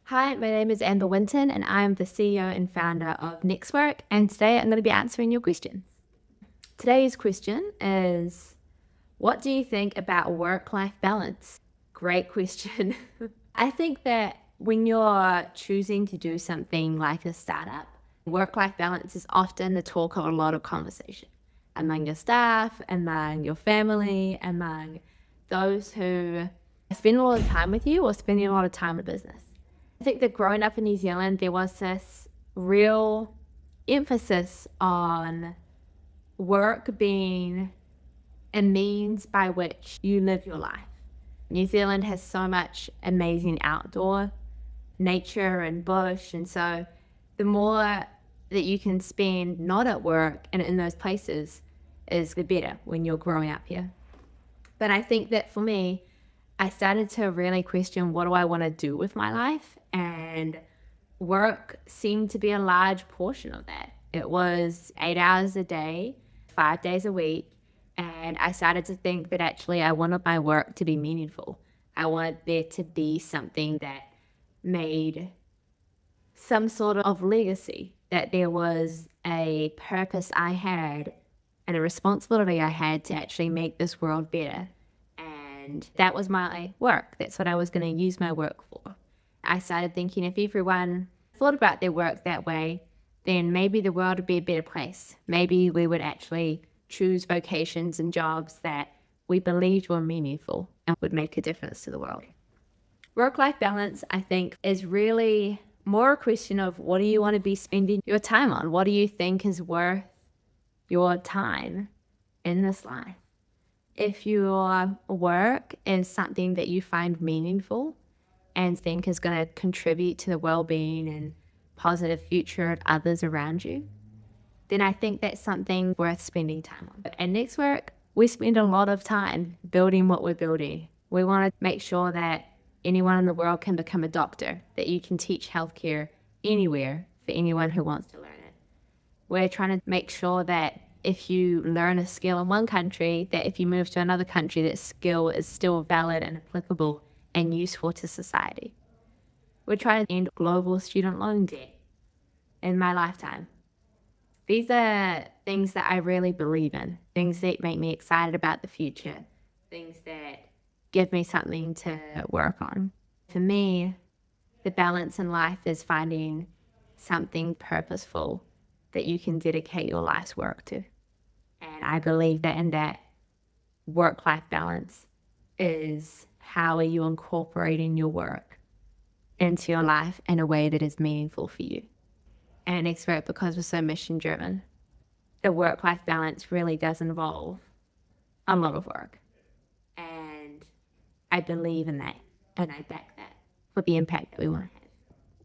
Hi, my name is Amber Winton and I'm the CEO and founder of NextWork, and today I'm going to be answering your questions. Today's question is, what do you think about work-life balance? Great question. I think that when you're choosing to do something like a startup, work-life balance is often the talk of a lot of conversation among your staff, among your family, among those who spend a lot of time with you or spending a lot of time in business. I think that growing up in New Zealand, there was this real emphasis on work being a means by which you live your life. New Zealand has so much amazing outdoor nature and bush, and so the more that you can spend not at work and in those places is the better when you're growing up here. But I think that for me, I started to really question, what do I want to do with my life? And work seemed to be a large portion of that. It was 8 hours a day, 5 days a week. And I started to think that actually I wanted my work to be meaningful. I wanted there to be something that made some sort of legacy, that there was a purpose I had and a responsibility I had to actually make this world better. And that was my work. That's what I was going to use my work for. I started thinking if everyone thought about their work that way, then maybe the world would be a better place. Maybe we would actually choose vocations and jobs that we believed were meaningful and would make a difference to the world. Work-life balance, I think, is really more a question of what do you want to be spending your time on? What do you think is worth your time in this life? If your work is something that you find meaningful and think is going to contribute to the well-being and positive future of others around you, then I think that's something worth spending time on. At NextWork, we spend a lot of time building what we're building. We want to make sure that anyone in the world can become a doctor, that you can teach healthcare anywhere for anyone who wants to learn it. We're trying to make sure that if you learn a skill in one country, that if you move to another country, that skill is still valid and applicable and useful to society. We're trying to end global student loan debt in my lifetime. These are things that I really believe in, things that make me excited about the future, things that give me something to work on. For me, the balance in life is finding something purposeful that you can dedicate your life's work to. And I believe that in that work-life balance is how are you incorporating your work into your life in a way that is meaningful for you. And NextWork, because we're so mission-driven, the work-life balance really does involve a lot of work. And I believe in that, and I back that for the impact that we want to have.